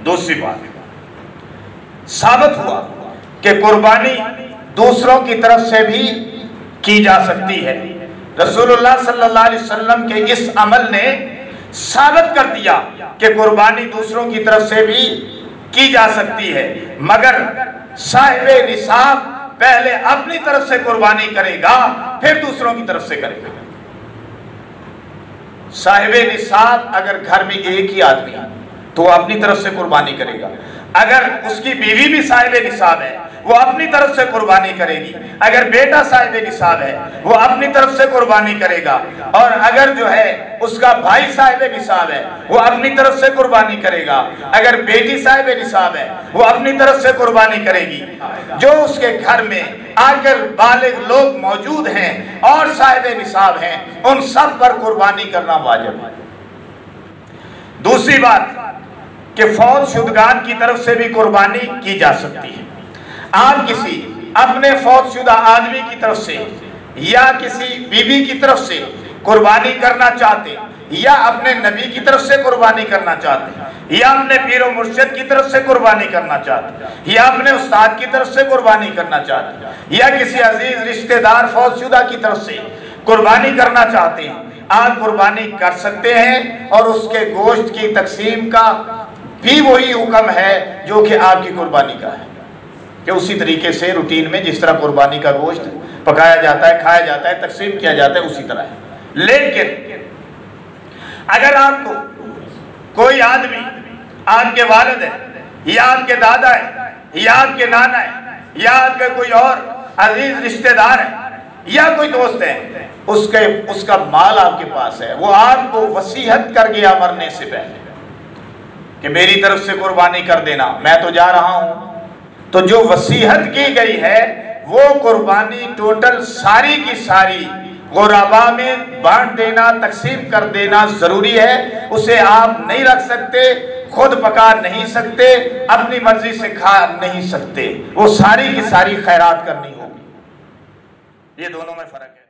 दूसरी बात, साबित हुआ कि कुर्बानी दूसरों की तरफ से भी की जा सकती है। रसूलुल्लाह सल्लल्लाहु अलैहि वसल्लम के इस अमल ने साबित कर दिया कि कुर्बानी दूसरों की तरफ से भी की जा सकती है, मगर साहिबे निसाब पहले अपनी तरफ से कुर्बानी करेगा, फिर दूसरों की तरफ से करेगा। साहिबे निसाब अगर घर में एक ही आदमी है तो अपनी तरफ से कुर्बानी करेगा, अगर उसकी बीवी भी साहिबे निसाब है वो अपनी तरफ से कुर्बानी करेगी, अगर बेटा साहिबे निसाब है वो अपनी तरफ से कुर्बानी करेगा, और अगर जो है उसका भाई साहिबे निसाब है वो अपनी तरफ से कुर्बानी करेगा, अगर बेटी साहिबे निसाब है वो अपनी तरफ से कुर्बानी करेगी। जो उसके घर में आकर बालिग लोग मौजूद हैं और साहिबे निसाब हैं, उन सब पर कुर्बानी करना वाजिब है। दूसरी बात कि फौत शुदगान की तरफ से भी कुर्बानी की जा सकती है। आप किसी अपने फौतशुदा आदमी की तरफ से या किसी बीवी की तरफ से कुर्बानी करना चाहते, या अपने नबी की तरफ से कुर्बानी करना चाहते, या अपने पीर और मुर्शिद की तरफ से कुर्बानी करना चाहते, या अपने उस्ताद की तरफ से कुर्बानी करना चाहते, या किसी अजीज रिश्तेदार फौतशुदा की तरफ से कुर्बानी करना चाहते हैं, आप कुर्बानी कर सकते हैं। और उसके गोश्त की तकसीम का भी वही हुक्म है जो कि आपकी कुर्बानी का है, कि उसी तरीके से रूटीन में जिस तरह कुर्बानी का गोश्त पकाया जाता है, खाया जाता है, तकसीम किया जाता है, उसी तरह है। लेकिन अगर आपको कोई आदमी आपके वालिद है या आपके दादा है या आपके नाना है या आपके कोई और अजीज रिश्तेदार है या कोई दोस्त है, उसका माल आपके पास है, वो आपको वसीयत कर गया मरने से पहले कि मेरी तरफ से कुर्बानी कर देना, मैं तो जा रहा हूं, तो जो वसीयत की गई है वो कुर्बानी टोटल सारी की सारी गुराबा में बांट देना, तकसीम कर देना जरूरी है। उसे आप नहीं रख सकते, खुद पका नहीं सकते, अपनी मर्जी से खा नहीं सकते, वो सारी की सारी खैरात करनी होगी। ये दोनों में फर्क है।